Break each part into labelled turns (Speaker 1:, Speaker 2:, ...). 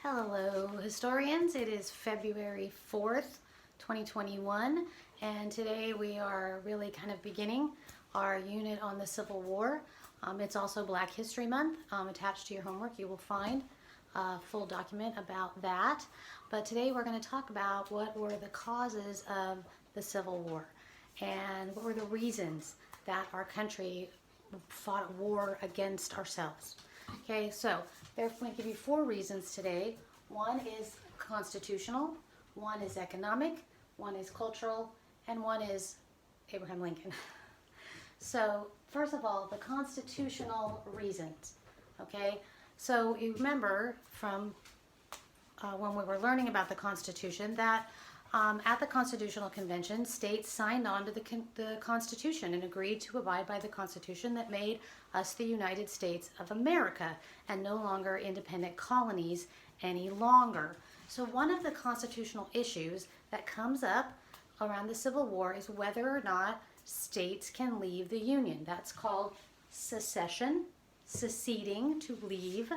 Speaker 1: Hello, historians. It is February 4th, 2021, and today we are really kind of beginning our unit on the Civil War. It's also Black History Month. Attached to your homework, you will find a full document about that. But today we're going to talk about what were the causes of the Civil War and what were the reasons that our country fought war against ourselves. Okay, so they're going to give you 4 reasons today. One is constitutional, one is economic, one is cultural, and one is Abraham Lincoln. So first of all, the constitutional reasons. Okay, so you remember from when we were learning about the Constitution that at the Constitutional Convention, states signed on to the Constitution and agreed to abide by the Constitution that made us the United States of America and no longer independent colonies any longer. So one of the constitutional issues that comes up around the Civil War is whether or not states can leave the Union. That's called secession, seceding, to leave.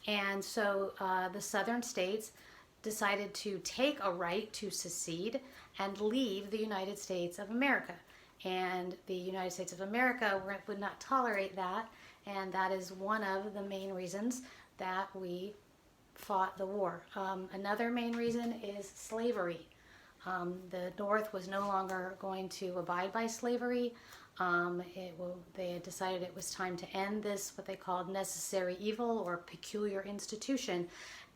Speaker 1: And so the southern states decided to take a right to secede and leave the United States of America. And the United States of America would not tolerate that, and that is one of the main reasons that we fought the war. Another main reason is slavery. The North was no longer going to abide by slavery. They had decided it was time to end this, what they called necessary evil or peculiar institution.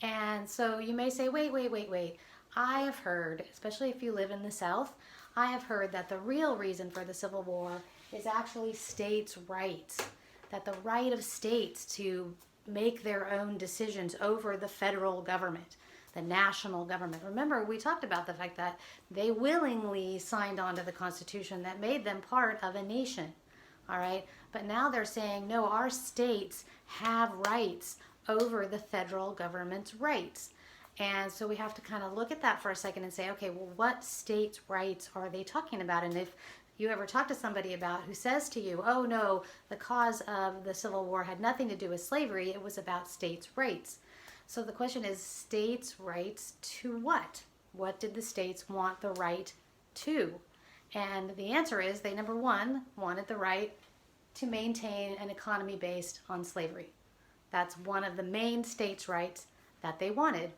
Speaker 1: And so you may say, wait. I have heard, especially if you live in the South, I have heard that the real reason for the Civil War is actually states' rights. That the right of states to make their own decisions over the federal government, the national government. Remember, we talked about the fact that they willingly signed on to the Constitution that made them part of a nation. All right? But now they're saying, no, our states have rights over the federal government's rights. And so we have to kind of look at that for a second and say, okay, well, what states' rights are they talking about? And if you ever talk to somebody about who says to you, oh no, the cause of the Civil War had nothing to do with slavery, it was about states' rights. So the question is, states' rights to what? What did the states want the right to? And the answer is they, number one, wanted the right to maintain an economy based on slavery. That's one of the main states' rights that they wanted.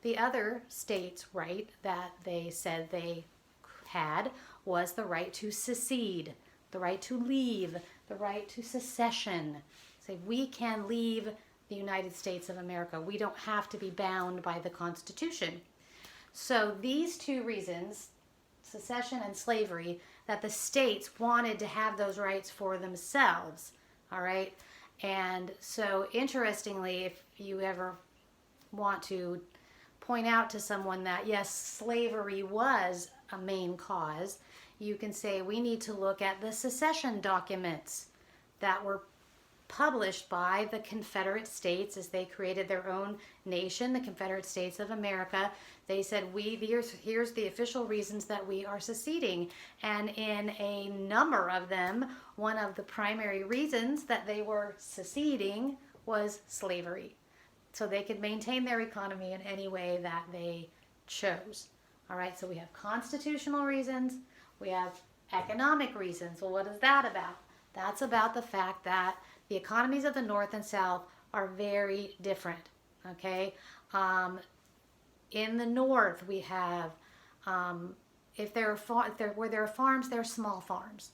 Speaker 1: The other states' right that they said they had was the right to secede, the right to leave, the right to secession. Say, we can leave the United States of America. We don't have to be bound by the Constitution. So these 2 reasons, secession and slavery, that the states wanted to have those rights for themselves, all right? And so interestingly, if you ever want to point out to someone that, yes, slavery was a main cause, you can say we need to look at the secession documents that were published by the Confederate States as they created their own nation, the Confederate States of America. They said, here's the official reasons that we are seceding. And in a number of them, one of the primary reasons that they were seceding was slavery. So they could maintain their economy in any way that they chose. All right, so we have constitutional reasons, we have economic reasons. Well, what is that about? That's about the fact that the economies of the North and South are very different, okay? In the North, we have, where there are farms, there are small farms.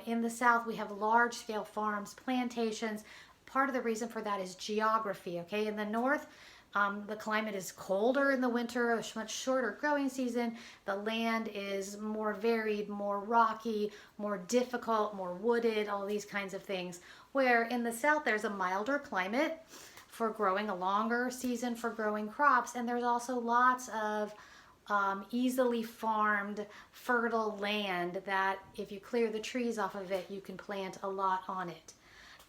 Speaker 1: In the South, we have large-scale farms, plantations. Part of the reason for that is geography, okay? In the North, the climate is colder in the winter, a much shorter growing season. The land is more varied, more rocky, more difficult, more wooded, all these kinds of things. Where in the South, there's a milder climate for growing, a longer season for growing crops, and there's also lots of easily farmed, fertile land that if you clear the trees off of it, you can plant a lot on it.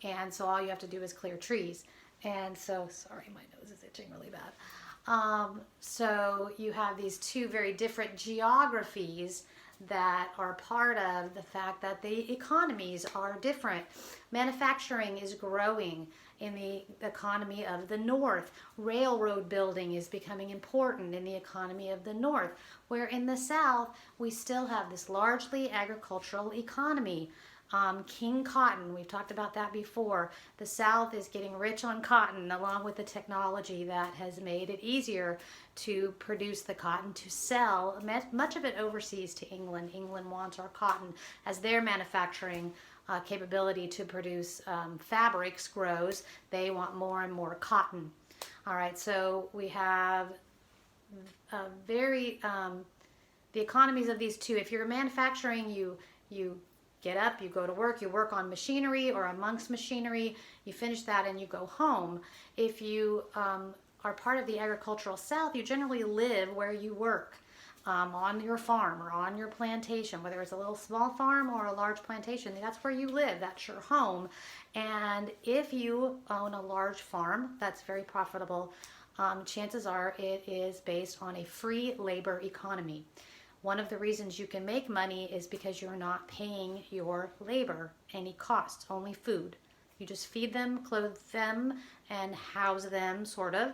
Speaker 1: And so all you have to do is clear trees. And so, sorry, my nose is itching really bad. So you have these 2 very different geographies that are part of the fact that the economies are different. Manufacturing is growing in the economy of the North. Railroad building is becoming important in the economy of the North, where in the South, we still have this largely agricultural economy. King cotton, we've talked about that before. The South is getting rich on cotton, along with the technology that has made it easier to produce the cotton to sell much of it overseas to England. England wants our cotton as their manufacturing capability to produce fabrics grows. They want more and more cotton. All right, so we have the economies of these two. If you're manufacturing, you get up, you go to work, you work on machinery or amongst machinery, you finish that and you go home. If you are part of the agricultural South, you generally live where you work, on your farm or on your plantation, whether it's a little small farm or a large plantation. That's where you live, that's your home. And if you own a large farm that's very profitable, chances are it is based on a free labor economy. One of the reasons you can make money is because you're not paying your labor any costs, only food. You just feed them, clothe them, and house them, sort of,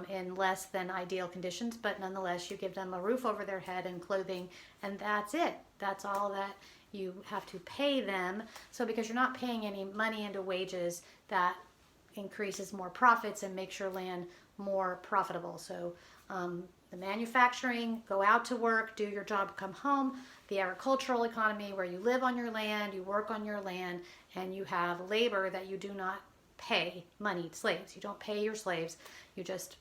Speaker 1: in less than ideal conditions, but nonetheless you give them a roof over their head and clothing, and that's it. That's all that you have to pay them. So because you're not paying any money into wages, that increases more profits and makes your land more profitable. So the manufacturing, go out to work, do your job, come home. The agricultural economy, where you live on your land, you work on your land, and you have labor that you do not pay money, slaves. You don't pay your slaves. You just,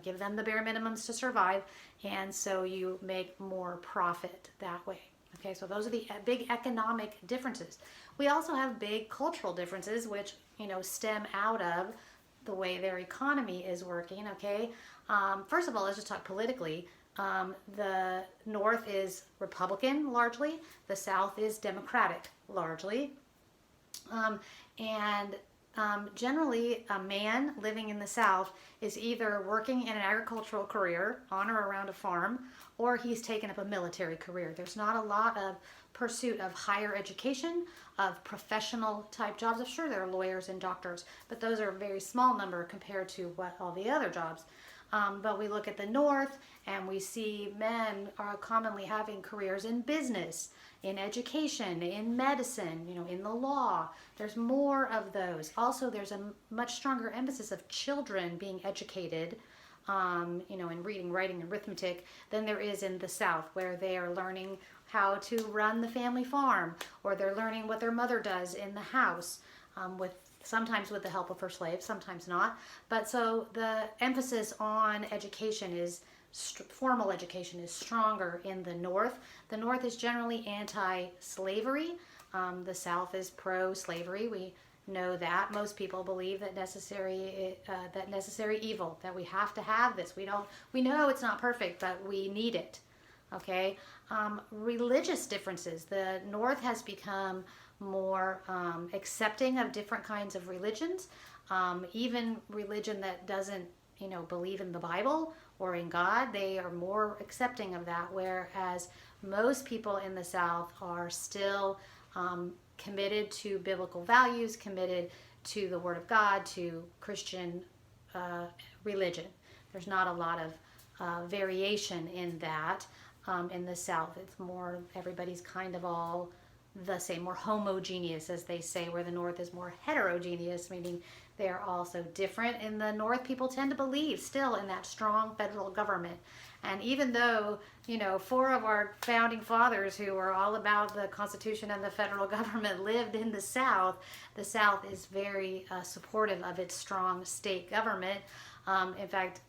Speaker 1: give them the bare minimums to survive, and so you make more profit that way. Okay, so those are the big economic differences. We also have big cultural differences, which, stem out of the way their economy is working, okay? First of all, let's just talk politically. The North is Republican, largely. The South is Democratic, largely. Generally, a man living in the South is either working in an agricultural career on or around a farm, or he's taken up a military career. There's not a lot of pursuit of higher education, of professional type jobs. I'm sure there are lawyers and doctors, but those are a very small number compared to what all the other jobs. But we look at the North and we see men are commonly having careers in business, in education, in medicine, in the law. There's more of those. Also, there's a much stronger emphasis of children being educated, in reading, writing, and arithmetic than there is in the South, where they are learning how to run the family farm, or they're learning what their mother does in the house, sometimes with the help of her slaves, sometimes not. But so the emphasis on education is, formal education is stronger in the North. The North is generally anti-slavery. The South is pro-slavery. We know that. Most people believe that necessary evil, that we have to have this. We know it's not perfect, but we need it. Okay? Religious differences. The North has become more accepting of different kinds of religions, even religion that doesn't, believe in the Bible or in God. They are more accepting of that, whereas most people in the South are still committed to biblical values, committed to the Word of God, to Christian religion. There's not a lot of variation in that. In the South, it's more, everybody's kind of all the same, more homogeneous, as they say, where the North is more heterogeneous, meaning they're also different. In the North, people tend to believe still in that strong federal government. And even though, 4 of our founding fathers who were all about the Constitution and the federal government lived in the South is very supportive of its strong state government. In fact,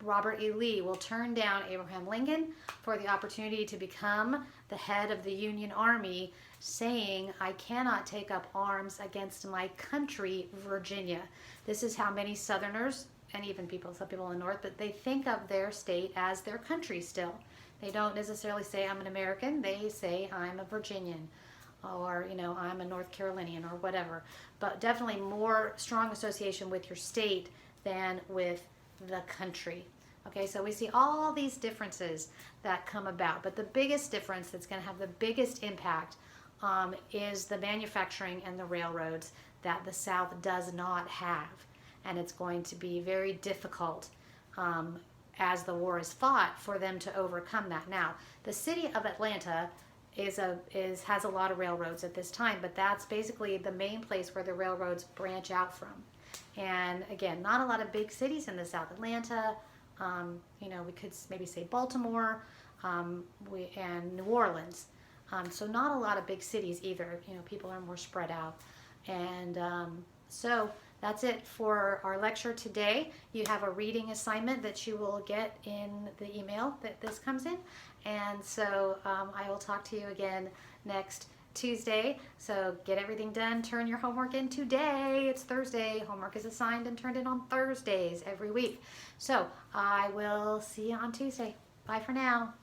Speaker 1: Robert E. Lee will turn down Abraham Lincoln for the opportunity to become the head of the Union Army, saying, "I cannot take up arms against my country, Virginia." This is how many Southerners, and even some people in the North, but they think of their state as their country still. They don't necessarily say, "I'm an American." They say, "I'm a Virginian," or, "I'm a North Carolinian," or whatever. But definitely more strong association with your state than with the country. Okay, so we see all these differences that come about, but the biggest difference that's going to have the biggest impact is the manufacturing and the railroads that the South does not have. and it's going to be very difficult as the war is fought for them to overcome that. Now, the city of Atlanta has a lot of railroads at this time, but that's basically the main place where the railroads branch out from. And again, not a lot of big cities in the South. Atlanta, we could maybe say Baltimore, and New Orleans. So not a lot of big cities either. People are more spread out. And so that's it for our lecture today. You have a reading assignment that you will get in the email that this comes in. And so I will talk to you again next Tuesday. So get everything done. Turn your homework in today. It's Thursday. Homework is assigned and turned in on Thursdays every week. So I will see you on Tuesday. Bye for now.